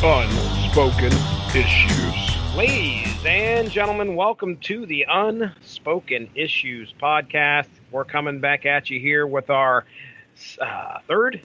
Unspoken Issues. Ladies and gentlemen, welcome to the Unspoken Issues podcast. We're coming back at you here with our third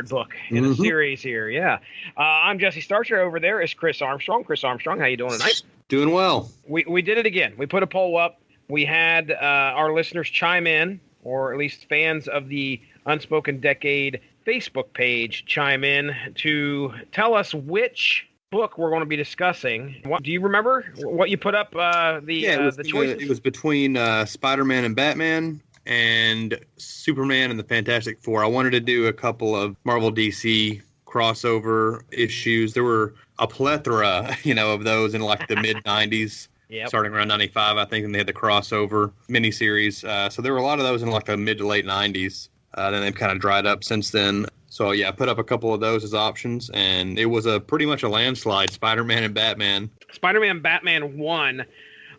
book in a series here. Yeah, I'm Jesse Starcher. Over there is Chris Armstrong. Chris Armstrong, how you doing tonight? Doing well. We did it again. We put a poll up. We had our listeners chime in, or at least fans of the Unspoken Decade Facebook page chime in to tell us which book we're going to be discussing. Do you remember what you put up? The choices? It was between Spider-Man and Batman and Superman and the Fantastic Four. I wanted to do a couple of Marvel DC crossover issues. There were a plethora, of those in like the mid 90s. Yep. Starting around 95, I think, and they had the crossover miniseries. So there were a lot of those in like the mid to late 90s. Then they've kind of dried up since then. So, yeah, I put up a couple of those as options, and it was pretty much a landslide, Spider-Man and Batman. Spider-Man and Batman won,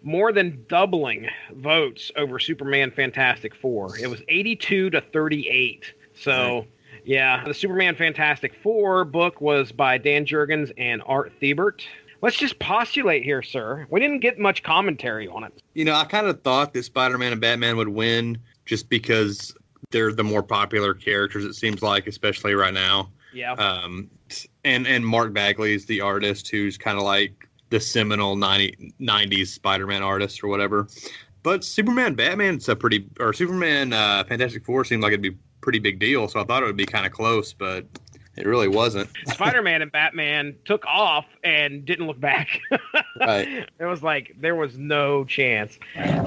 more than doubling votes over Superman Fantastic Four. It was 82 to 38. So, right. Yeah, the Superman Fantastic Four book was by Dan Jurgens and Art Thibert. Let's just postulate here, sir. We didn't get much commentary on it. I kind of thought that Spider-Man and Batman would win just because they're the more popular characters, it seems like, especially right now. Yeah. And Mark Bagley is the artist who's kind of like the seminal 90s Spider-Man artist or whatever. But Superman Fantastic Four seemed like it'd be a pretty big deal, so I thought it would be kind of close, but it really wasn't. Spider-Man and Batman took off and didn't look back. Right. It was like there was no chance.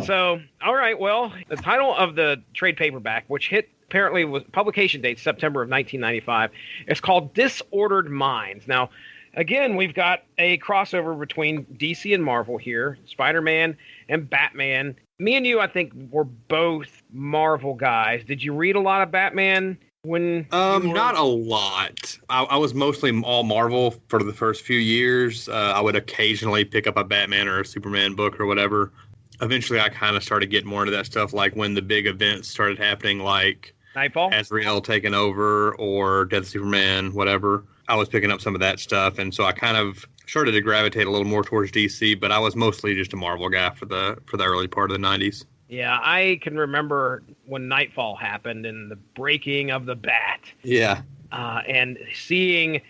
So, all right, well, the title of the trade paperback, which hit apparently was publication date September of 1995, is called Disordered Minds. Now, again, we've got a crossover between DC and Marvel here, Spider-Man and Batman. Me and you, I think, were both Marvel guys. Did you read a lot of Batman? Not a lot. I was mostly all Marvel for the first few years. I would occasionally pick up a Batman or a Superman book or whatever. Eventually, I kind of started getting more into that stuff, like when the big events started happening, like Nightfall, Azrael taking over, or Death of Superman, whatever. I was picking up some of that stuff, and so I kind of started to gravitate a little more towards DC. But I was mostly just a Marvel guy for the early part of the 90s. Yeah, I can remember when Nightfall happened and the breaking of the bat. Yeah. And seeing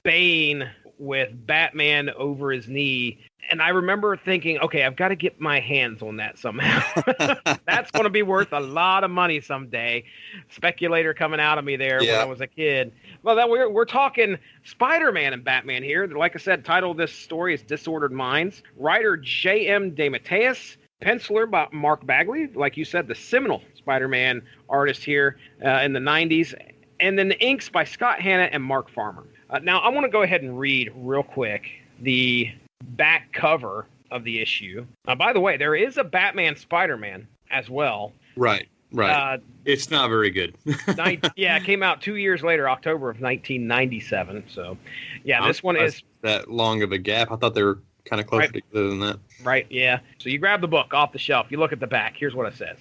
Bane with Batman over his knee. And I remember thinking, okay, I've got to get my hands on that somehow. That's going to be worth a lot of money someday. Speculator coming out of me there when I was a kid. Well, we're talking Spider-Man and Batman here. Like I said, title of this story is Disordered Minds. Writer J.M. DeMatteis. Penciler by Mark Bagley, like you said, the seminal Spider-Man artist here in the 90s. And then the inks by Scott Hanna and Mark Farmer. Now, I want to go ahead and read real quick the back cover of the issue. By the way, there is a Batman Spider-Man as well. Right. It's not very good. It came out 2 years later, October of 1997. So, yeah, this one is that long of a gap. I thought they were kind of closer together than that. Right, yeah. So you grab the book off the shelf. You look at the back. Here's what it says.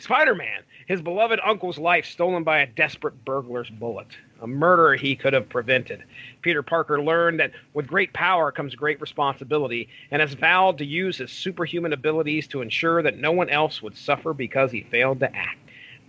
Spider-Man, his beloved uncle's life stolen by a desperate burglar's bullet. A murder he could have prevented. Peter Parker learned that with great power comes great responsibility and has vowed to use his superhuman abilities to ensure that no one else would suffer because he failed to act.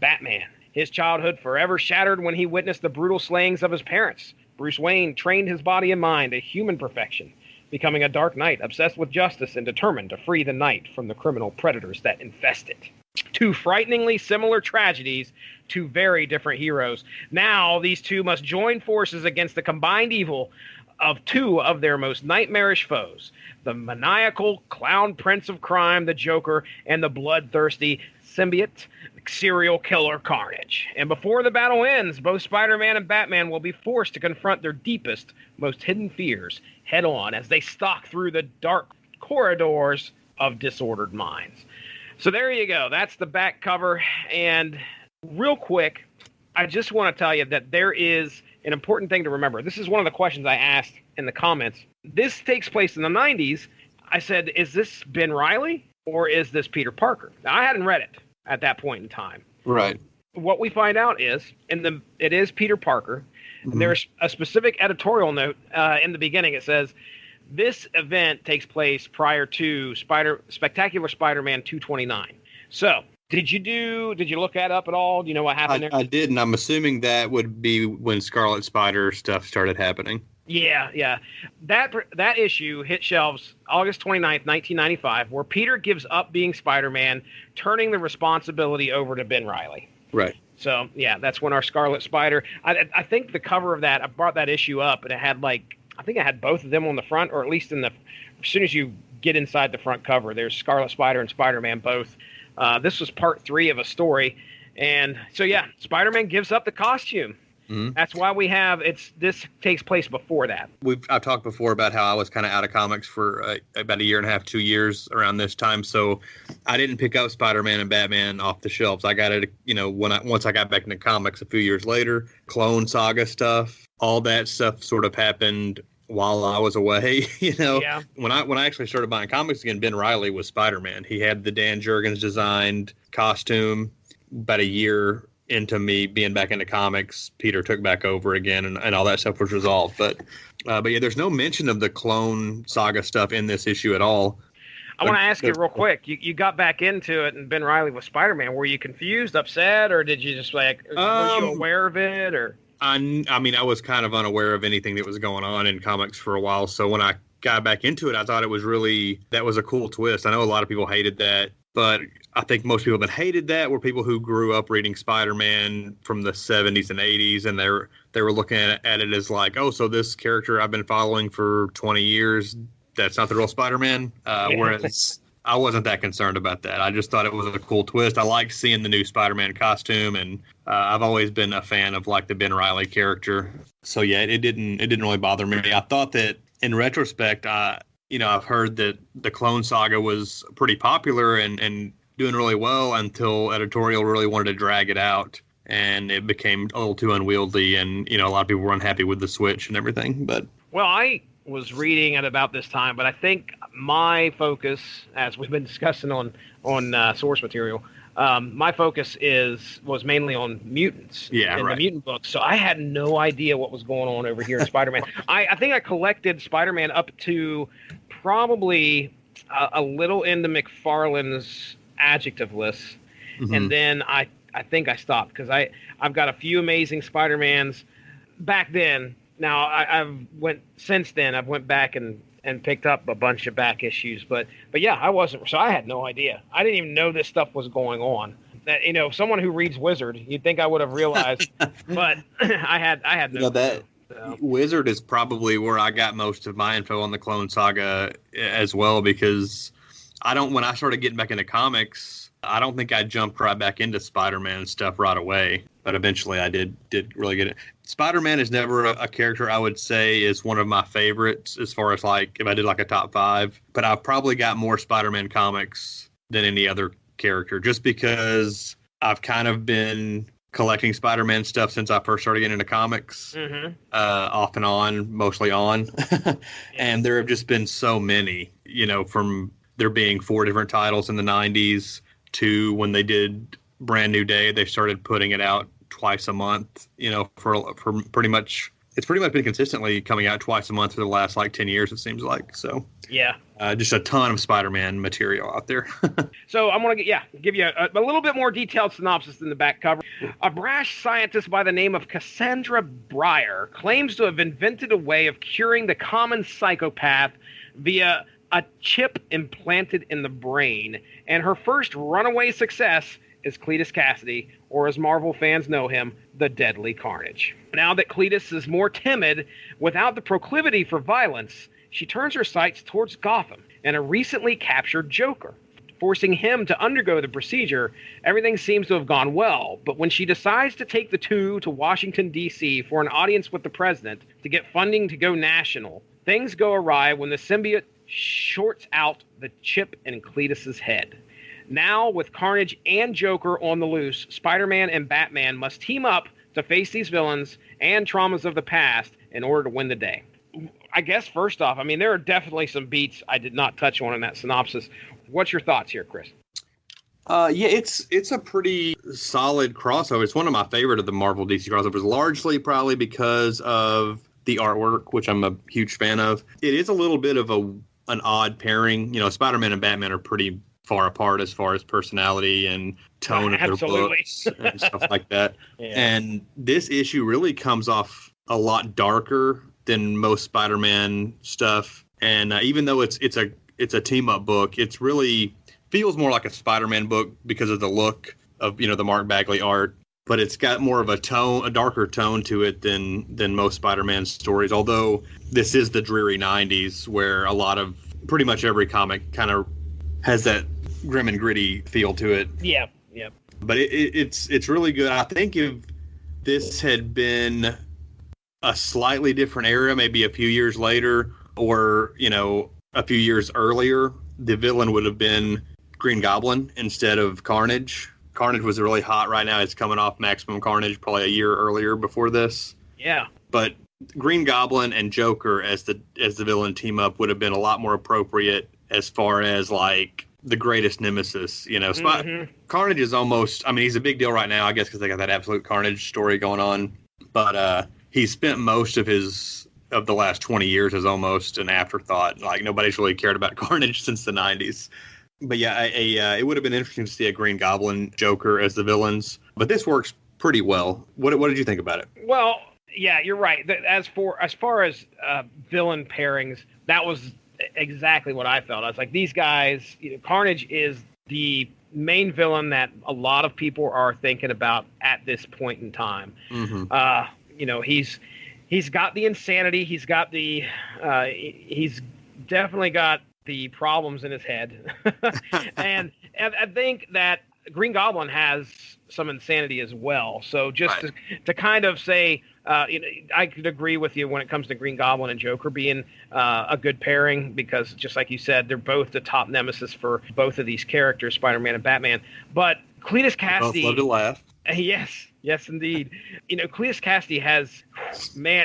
Batman, his childhood forever shattered when he witnessed the brutal slayings of his parents. Bruce Wayne trained his body and mind to human perfection, becoming a dark knight, obsessed with justice and determined to free the night from the criminal predators that infest it. Two frighteningly similar tragedies, two very different heroes. Now these two must join forces against the combined evil of two of their most nightmarish foes, the maniacal clown prince of crime, the Joker, and the bloodthirsty symbiote serial killer Carnage. And before the battle ends, both Spider-Man and Batman will be forced to confront their deepest, most hidden fears head on as they stalk through the dark corridors of Disordered Minds. So there you go. That's the back cover. And real quick, I just want to tell you that there is an important thing to remember. This is one of the questions I asked in the comments. This takes place in the 90s. I said, is this Ben Reilly or is this Peter Parker? Now, I hadn't read it at that point in time. Right. What we find out is, it is Peter Parker. And there's a specific editorial note in the beginning. It says, this event takes place prior to Spectacular Spider-Man 229. So, did you look that up at all? Do you know what happened there? I did, and I'm assuming that would be when Scarlet Spider stuff started happening. Yeah. That issue hit shelves August 29th, 1995, where Peter gives up being Spider-Man, turning the responsibility over to Ben Reilly. Right. So, yeah, that's when our Scarlet Spider... I think the cover of that, I brought that issue up, and it had, I think it had both of them on the front, or at least as soon as you get inside the front cover, there's Scarlet Spider and Spider-Man both. This was part 3 of a story. And so, yeah, Spider-Man gives up the costume. Mm-hmm. That's why we have this takes place before that. I've talked before about how I was kind of out of comics for about a year and a half, 2 years around this time. So I didn't pick up Spider-Man and Batman off the shelves. I got it, once I got back into comics a few years later. Clone Saga stuff, all that stuff sort of happened while I was away. Yeah. When I actually started buying comics again, Ben Reilly was Spider-Man. He had the Dan Jurgens designed costume. About a year into me being back into comics, Peter took back over again, and all that stuff was resolved. But yeah, there's no mention of the Clone Saga stuff in this issue at all. I want to ask you real quick. You got back into it, and Ben Reilly was Spider-Man. Were you confused, upset, or did you just were you aware of it, or? I mean, I was kind of unaware of anything that was going on in comics for a while. So when I got back into it, I thought that was a cool twist. I know a lot of people hated that, but I think most people that hated that were people who grew up reading Spider-Man from the 70s and 80s, and they were looking at it as like, oh, so this character I've been following for 20 years, that's not the real Spider-Man. Whereas I wasn't that concerned about that. I just thought it was a cool twist. I liked seeing the new Spider-Man costume, and I've always been a fan of the Ben Reilly character. So yeah, it didn't really bother me. I thought that in retrospect, I've heard that the Clone Saga was pretty popular and doing really well until editorial really wanted to drag it out, and it became a little too unwieldy, and a lot of people were unhappy with the switch and everything. But I was reading at about this time, but I think my focus, as we've been discussing on source material, my focus was mainly on mutants in the mutant books. So I had no idea what was going on over here in Spider-Man. I think I collected Spider-Man up to probably a little into McFarlane's adjective list, and then I think I stopped because I've got a few amazing Spider-Mans back then. Now I've went back and picked up a bunch of back issues, but yeah, I had no idea. I didn't even know this stuff was going on. That someone who reads Wizard, you'd think I would have realized, but I had no clue. So. Wizard is probably where I got most of my info on the Clone Saga as well, because when I started getting back into comics, I don't think I jumped right back into Spider-Man stuff right away, but eventually I did really get it. Spider-Man is never a character I would say is one of my favorites as far as if I did a top 5, but I've probably got more Spider-Man comics than any other character, just because I've kind of been collecting Spider-Man stuff since I first started getting into comics, off and on, mostly on. And there have just been so many, from there being 4 different titles in the 90s to when they did Brand New Day, they started putting it out twice a month, for pretty much, it's pretty much been consistently coming out twice a month for the last 10 years, it seems like. So yeah, just a ton of Spider-Man material out there. So I'm going to give you a little bit more detailed synopsis than the back cover. A brash scientist by the name of Cassandra Breyer claims to have invented a way of curing the common psychopath via a chip implanted in the brain, and her first runaway success is Cletus Cassidy, or as Marvel fans know him, the Deadly Carnage. Now that Cletus is more timid, without the proclivity for violence, she turns her sights towards Gotham and a recently captured Joker. Forcing him to undergo the procedure, everything seems to have gone well, but when she decides to take the two to Washington, D.C. for an audience with the president to get funding to go national, things go awry when the symbiote shorts out the chip in Cletus's head. Now, with Carnage and Joker on the loose, Spider-Man and Batman must team up to face these villains and traumas of the past in order to win the day. I guess, first off, there are definitely some beats I did not touch on in that synopsis. What's your thoughts here, Chris? Yeah, it's a pretty solid crossover. It's one of my favorite of the Marvel DC crossovers, largely probably because of the artwork, which I'm a huge fan of. It is a little bit of an odd pairing. Spider-Man and Batman are pretty far apart as far as personality and tone of their books and stuff like that. Yeah. And this issue really comes off a lot darker than most Spider-Man stuff. And even though it's a team-up book, it's really feels more like a Spider-Man book because of the look of, the Mark Bagley art, but it's got more of a darker tone to it than most Spider-Man stories. Although this is the dreary 90s where pretty much every comic kind of has that grim and gritty feel to it. Yeah. But it's really good. I think if this had been a slightly different era, maybe a few years later or, a few years earlier, the villain would have been Green Goblin instead of Carnage. Carnage was really hot right now. It's coming off Maximum Carnage probably a year earlier before this. Yeah. But Green Goblin and Joker as the villain team up would have been a lot more appropriate as far as like the greatest nemesis. Carnage is almost, he's a big deal right now, I guess, because they got that Absolute Carnage story going on. But he spent most of the last 20 years as almost an afterthought. Like nobody's really cared about Carnage since the 90s. But yeah, it would have been interesting to see a Green Goblin, Joker as the villains. But this works pretty well. What did you think about it? Well, yeah, you're right. As far as villain pairings, that was exactly what I felt. I was like, these guys, Carnage is the main villain that a lot of people are thinking about at this point in time. Mm-hmm. He's got the insanity. He's got he's definitely got the problems in his head. and I think that Green Goblin has some insanity as well. So just to kind of say, I could agree with you when it comes to Green Goblin and Joker being a good pairing, because just like you said, they're both the top nemesis for both of these characters, Spider-Man and Batman. But Cletus Kasady... Both love to laugh. Yes, indeed. Cletus Kasady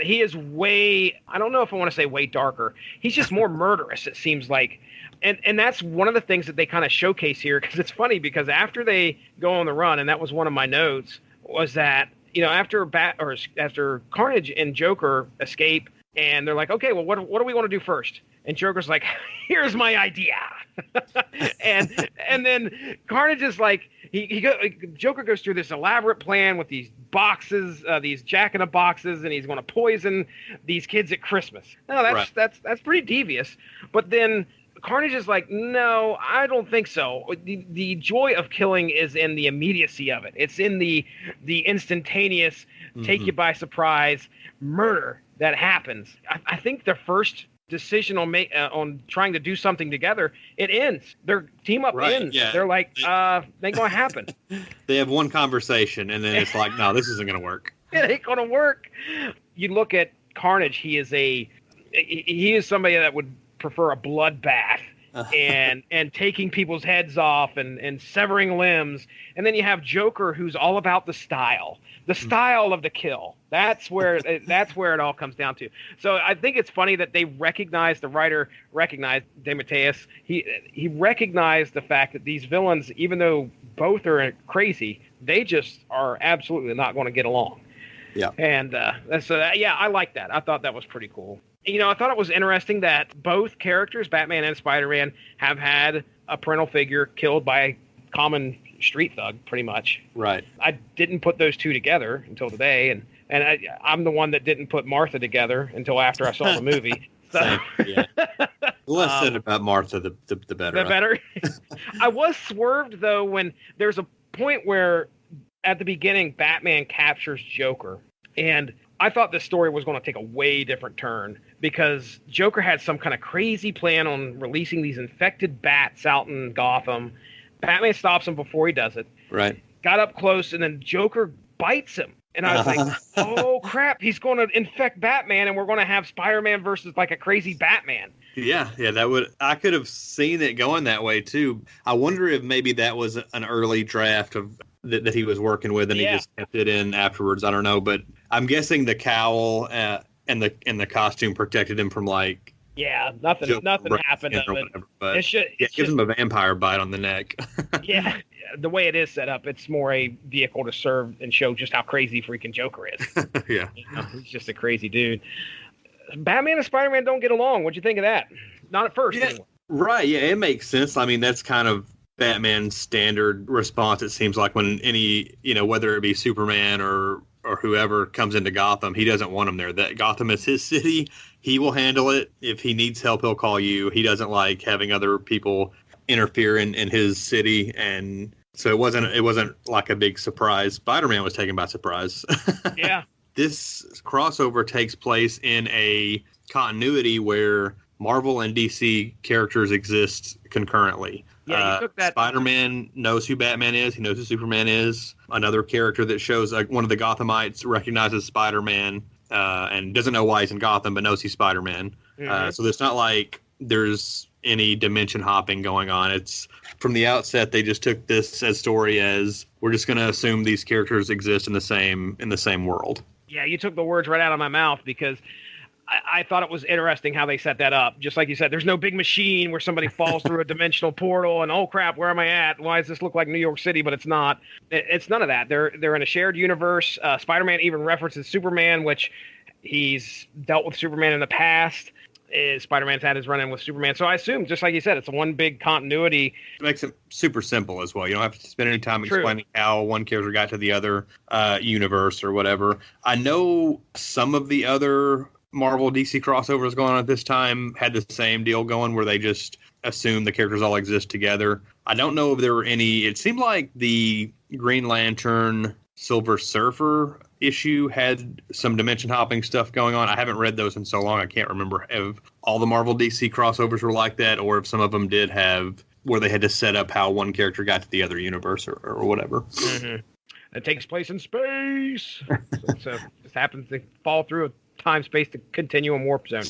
he is way, I don't know if I want to say way darker. He's just more murderous, it seems like. And that's one of the things that they kind of showcase here, because it's funny, because after they go on the run, and that was one of my notes, was that, after Carnage and Joker escape, and they're like, okay, well, what do we want to do first? And Joker's like, here's my idea. and then Carnage is like, Joker goes through this elaborate plan with these boxes, these jack-in-the-boxes, and he's going to poison these kids at Christmas. No, that's pretty devious. But then Carnage is like, no, I don't think so. The joy of killing is in the immediacy of it. It's in the instantaneous, take you by surprise murder that happens. I think the first decision on trying to do something together, it ends. Their team up ends. Yeah. They're like, ain't gonna happen. They have one conversation, and then it's like, no, this isn't gonna work. It ain't gonna work. You look at Carnage. He is somebody that would prefer a bloodbath and taking people's heads off and severing limbs. And then you have Joker, who's all about the style of the kill. That's where it all comes down to. So I think it's funny that the writer recognized DeMatteis. He recognized the fact that these villains, even though both are crazy, they just are absolutely not going to get along. Yeah. And I like that. I thought that was pretty cool. I thought it was interesting that both characters, Batman and Spider-Man, have had a parental figure killed by a common street thug, pretty much. Right. I didn't put those two together until today, and I'm the one that didn't put Martha together until after I saw the movie. So, yeah. The less said about Martha, the better. The better. I was swerved, though, when there's a point where, at the beginning, Batman captures Joker, and I thought this story was going to take a way different turn, because Joker had some kind of crazy plan on releasing these infected bats out in Gotham. Batman stops him before he does it. Right. Got up close, and then Joker bites him. And I was like, oh, crap, he's going to infect Batman, and we're going to have Spider-Man versus, like, a crazy Batman. Yeah, I could have seen it going that way, too. I wonder if maybe that was an early draft of that he was working with, and he just kept it in afterwards. I don't know, but I'm guessing the cowl and the costume protected him from, like... Yeah, nothing happened of it. Whatever, but it gives him a vampire bite on the neck. Yeah. the way it is set up, it's more a vehicle to serve and show just how crazy freaking Joker is. Yeah. He's just a crazy dude. Batman and Spider-Man don't get along. What'd you think of that? Not at first, Yeah, anyway. right. Yeah, it makes sense. I mean, that's kind of Batman's standard response, it seems like, when any, whether it be Superman or whoever comes into Gotham, he doesn't want him there. That Gotham is his city. He will handle it. If he needs help, he'll call you. He doesn't like having other people interfere in his city. And so it wasn't like a big surprise. Spider-Man was taken by surprise. Yeah. This crossover takes place in a continuity where Marvel and DC characters exist concurrently. Yeah, you took that. Spider-Man knows who Batman is. He knows who Superman is. Another character that shows one of the Gothamites recognizes Spider-Man and doesn't know why he's in Gotham, but knows he's Spider-Man. Mm-hmm. So it's not like there's any dimension hopping going on. It's from the outset they just took this as story as we're just going to assume these characters exist in the same world. Yeah, you took the words right out of my mouth because I thought it was interesting how they set that up. Just like you said, there's no big machine where somebody falls through a dimensional portal and, oh, crap, where am I at? Why does this look like New York City? But it's not. It's none of that. They're in a shared universe. Spider-Man even references Superman, which he's dealt with Superman in the past. Spider-Man's had his run-in with Superman. So I assume, just like you said, it's one big continuity. It makes it super simple as well. You don't have to spend any time True. explaining how one character got to the other universe or whatever. I know some of the other Marvel DC crossovers going on at this time had the same deal going where they just assume the characters all exist together. I don't know if there were any. It seemed like the Green Lantern Silver Surfer issue had some dimension hopping stuff going on. I haven't read those in so long. I can't remember if all the Marvel DC crossovers were like that or if some of them did have where they had to set up how one character got to the other universe or whatever. Mm-hmm. It takes place in space. so this happens to fall through a time-space continuum warp zone.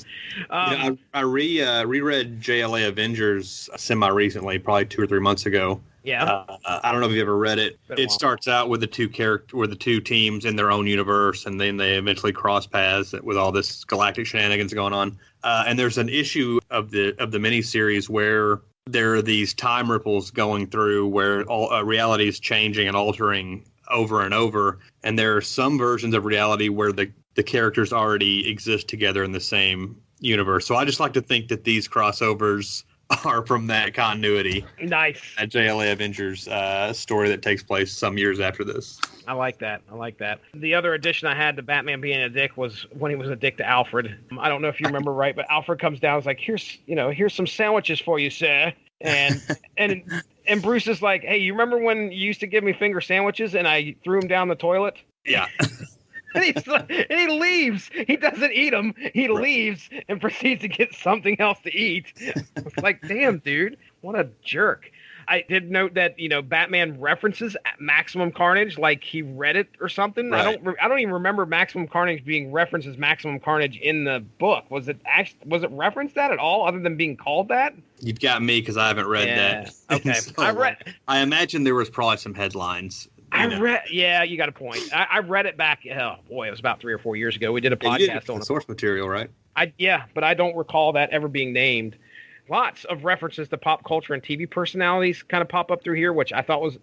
I reread JLA Avengers semi-recently, probably 2 or 3 months ago. Yeah. I don't know if you've ever read it. It starts out with the two teams in their own universe, and then they eventually cross paths with all this galactic shenanigans going on. And there's an issue of the miniseries where there are these time ripples going through where all reality is changing and altering over and over. And there are some versions of reality where the characters already exist together in the same universe. So I just like to think that these crossovers are from that continuity. Nice. That JLA Avengers story that takes place some years after this. I like that. The other addition I had to Batman being a dick was when he was a dick to Alfred. I don't know if you remember right, but Alfred comes down and is like, here's some sandwiches for you, sir. And Bruce is like, hey, you remember when you used to give me finger sandwiches and I threw them down the toilet? Yeah. And he leaves. He doesn't eat them. He leaves and proceeds to get something else to eat. It's like, damn, dude, what a jerk. I did note that, Batman references Maximum Carnage like he read it or something. Right. I don't even remember Maximum Carnage being referenced as Maximum Carnage in the book. Was it referenced that at all other than being called that? You've got me because I haven't read that. Okay. So, I imagine there was probably some headlines. Yeah, you got a point. I read it back. Oh boy, it was about 3 or 4 years ago. We did a podcast on source material, right? But I don't recall that ever being named. Lots of references to pop culture and TV personalities kind of pop up through here, which I thought you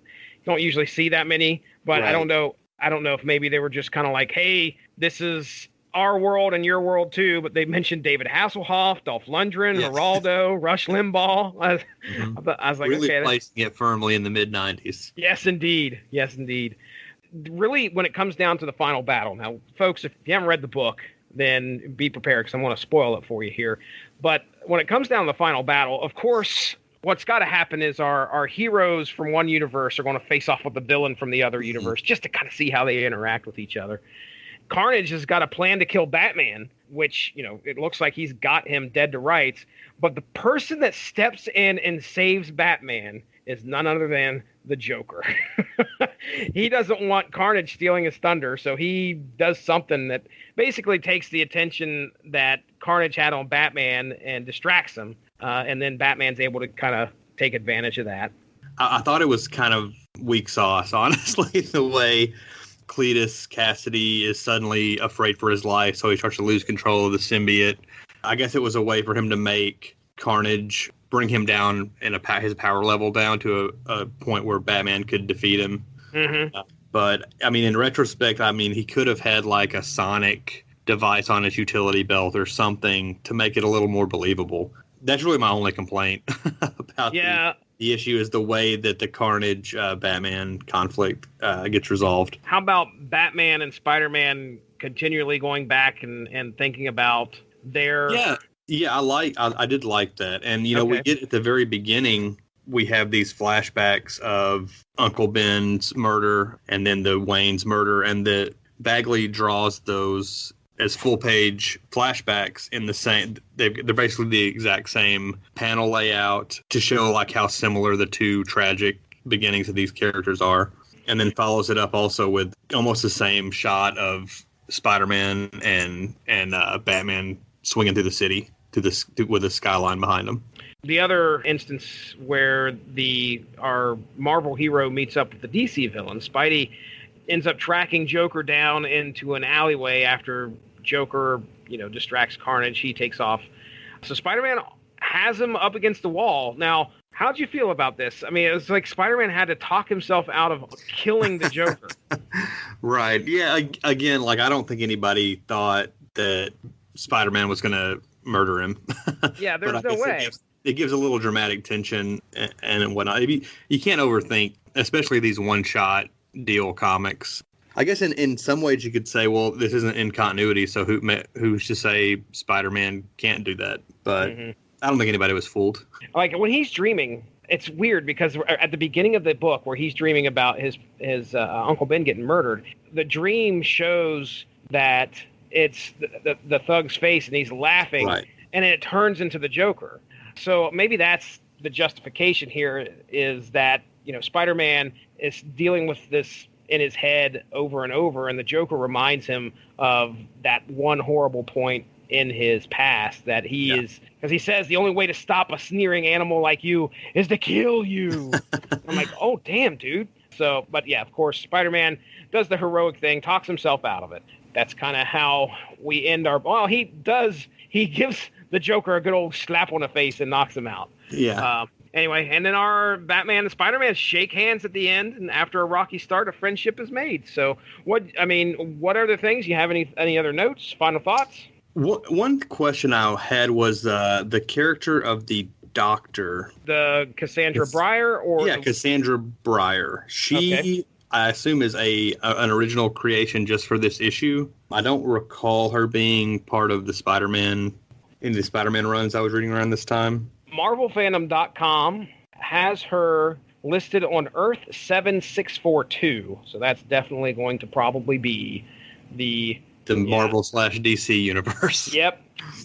don't usually see that many. But right. I don't know if maybe they were just kind of like, hey, this is our world and your world too. But they mentioned David Hasselhoff, Dolph Lundgren, yes. Geraldo, Rush Limbaugh. I was like, really okay, placing it firmly in the mid-90s. Yes, indeed. Really, when it comes down to the final battle, now, folks, if you haven't read the book, then be prepared because I want to spoil it for you here. But when it comes down to the final battle, of course, what's got to happen is our heroes from one universe are going to face off with the villain from the other universe just to kind of see how they interact with each other. Carnage has got a plan to kill Batman, which, it looks like he's got him dead to rights. But the person that steps in and saves Batman is none other than the Joker. He doesn't want Carnage stealing his thunder, so he does something that basically takes the attention that Carnage had on Batman and distracts him, and then Batman's able to kind of take advantage of that. I thought it was kind of weak sauce, honestly, the way Cletus Cassidy is suddenly afraid for his life, so he starts to lose control of the symbiote. I guess it was a way for him to make Carnage bring him down in his power level down to a point where Batman could defeat him. Mm-hmm. But I mean, in retrospect, I mean, he could have had like a sonic device on his utility belt or something to make it a little more believable. That's really my only complaint about the issue is the way that the Carnage Batman conflict gets resolved. How about Batman and Spider-Man continually going back and thinking about their... Yeah, I did like that. And, you know, we get at the very beginning, we have these flashbacks of Uncle Ben's murder and then the Wayne's murder, and the Bagley draws those as full-page flashbacks in the same... They're basically the exact same panel layout to show, like, how similar the two tragic beginnings of these characters are. And then follows it up also with almost the same shot of Spider-Man and Batman swinging through the city with a skyline behind them. The other instance where our Marvel hero meets up with the DC villain, Spidey ends up tracking Joker down into an alleyway after Joker, distracts Carnage. He takes off. So Spider-Man has him up against the wall. Now, how'd you feel about this? I mean, it was like Spider-Man had to talk himself out of killing the Joker. Right. Yeah. Again, like, I don't think anybody thought that Spider-Man was going to murder him. Yeah, there's no way. It gives a little dramatic tension and whatnot. You can't overthink, especially these one-shot deal comics. I guess in some ways you could say, well, this isn't in continuity, so who's to say Spider-Man can't do that? But I don't think anybody was fooled. Like, when he's dreaming, it's weird because at the beginning of the book where he's dreaming about his Uncle Ben getting murdered, the dream shows that it's the thug's face and he's laughing, right, and it turns into the Joker. So maybe that's the justification here, is that, Spider-Man is dealing with this in his head over and over, and the Joker reminds him of that one horrible point in his past that he is, because he says the only way to stop a sneering animal like you is to kill you. I'm like, oh, damn, dude. So, but yeah, of course, Spider-Man does the heroic thing, talks himself out of it. That's kind of how we end our... Well, he gives the Joker a good old slap on the face and knocks him out. Yeah. Anyway, and then our Batman and Spider-Man shake hands at the end, and after a rocky start, a friendship is made. So, what other things? You have any other notes, final thoughts? One question I had was the character of the Doctor. The Cassandra Breyer? Cassandra Breyer. She... Okay. I assume is an original creation just for this issue. I don't recall her being part of the Spider-Man runs I was reading around this time. MarvelFandom.com has her listed on Earth 7642, so that's definitely going to probably be the Marvel/DC universe. Yep.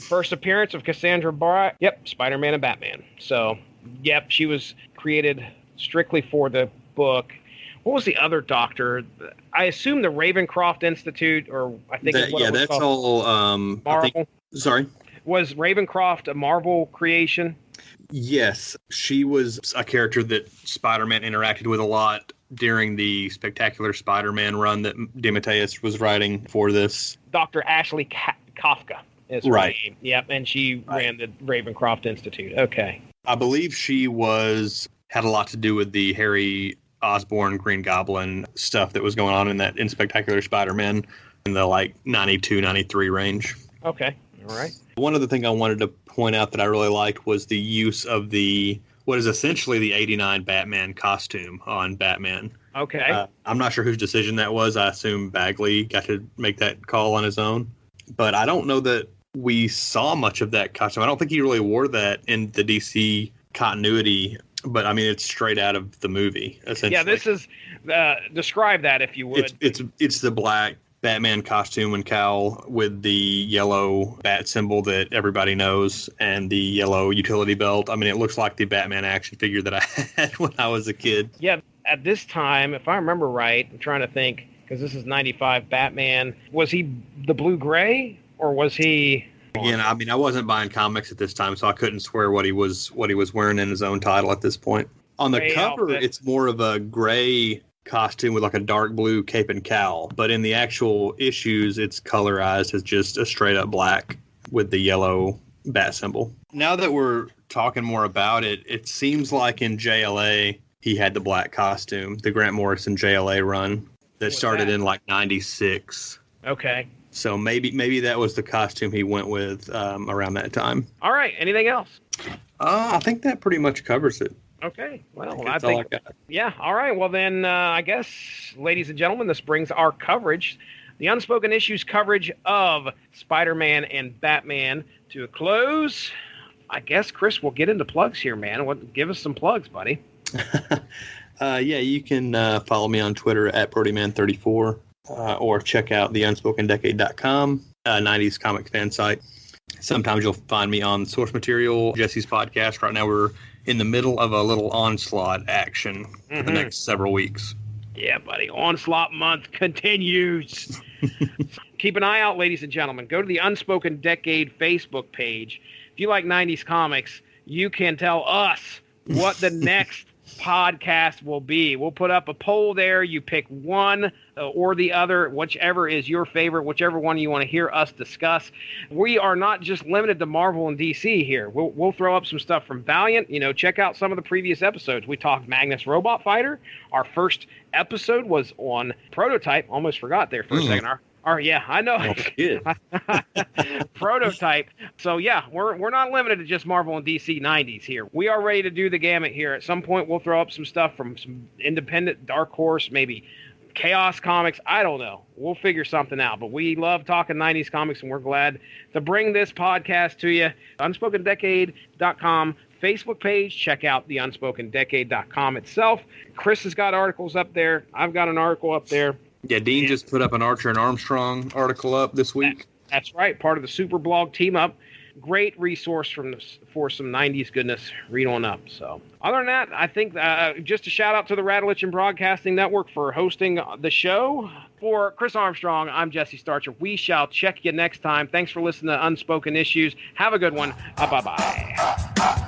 First appearance of Cassandra Breyer. Yep, Spider-Man and Batman. So, yep, she was created strictly for the book. What was the other Doctor? I assume the Ravencroft Institute, or I think that's all. Marvel. Sorry, was Ravencroft a Marvel creation? Yes, she was a character that Spider-Man interacted with a lot during the Spectacular Spider-Man run that DeMatteis was writing for this. Dr. Ashley Kafka is her name. Yep, and she ran the Ravencroft Institute. Okay, I believe she had a lot to do with the Harry Osborn Green Goblin stuff that was going on in Spectacular Spider-Man in the 92, 93 range. Okay. All right. One other thing I wanted to point out that I really liked was the use of what is essentially the 89 Batman costume on Batman. Okay. I'm not sure whose decision that was. I assume Bagley got to make that call on his own. But I don't know that we saw much of that costume. I don't think he really wore that in the DC continuity. But, I mean, it's straight out of the movie, essentially. Yeah, this is... describe that, if you would. It's the black Batman costume and cowl with the yellow bat symbol that everybody knows and the yellow utility belt. I mean, it looks like the Batman action figure that I had when I was a kid. Yeah, at this time, if I remember right, I'm trying to think, because this is 95 Batman. Was he the blue-gray, or was he... Again, I mean, I wasn't buying comics at this time, so I couldn't swear what he was wearing in his own title at this point. On the cover, it's more of a gray costume with a dark blue cape and cowl, but in the actual issues, it's colorized as just a straight up black with the yellow bat symbol. Now that we're talking more about it, it seems like in JLA he had the black costume, the Grant Morrison JLA run that started in like 96. Okay. So maybe that was the costume he went with around that time. All right. Anything else? I think that pretty much covers it. Okay. Well, That's all I got. Yeah. All right. Well, then I guess, ladies and gentlemen, this brings our coverage, the Unspoken Issues coverage of Spider-Man and Batman to a close. I guess, Chris, we'll get into plugs here, man. Give us some plugs, buddy. Yeah, you can follow me on Twitter at ProteeMan34 or check out the UnspokenDecade.com, 90s comic fan site. Sometimes you'll find me on Source Material, Jesse's podcast. Right now we're in the middle of a little onslaught action for the next several weeks. Yeah, buddy. Onslaught month continues. Keep an eye out, ladies and gentlemen. Go to the Unspoken Decade Facebook page. If you like 90s comics, you can tell us what the next podcast will be. We'll put up a poll there. You pick one or the other, whichever is your favorite, whichever one you want to hear us discuss. We are not just limited to Marvel and DC here. We'll throw up some stuff from Valiant. Check out some of the previous episodes. We talked Magnus Robot Fighter. Our first episode was on Prototype. Almost forgot there for a second. Yeah, I know. Prototype. So, yeah, we're not limited to just Marvel and DC 90s here. We are ready to do the gamut here. At some point, we'll throw up some stuff from some independent Dark Horse, maybe Chaos Comics. I don't know. We'll figure something out. But we love talking 90s comics, and we're glad to bring this podcast to you. UnspokenDecade.com Facebook page. Check out the UnspokenDecade.com itself. Chris has got articles up there. I've got an article up there. Yeah, Dean just put up an Archer and Armstrong article up this week. That's right, part of the Super Blog team up. Great resource for some 90s goodness. Read on up. So, other than that, I think just a shout out to the Radulich Broadcasting Network for hosting the show. For Chris Armstrong, I'm Jesse Starcher. We shall check you next time. Thanks for listening to Unspoken Issues. Have a good one. Bye-bye.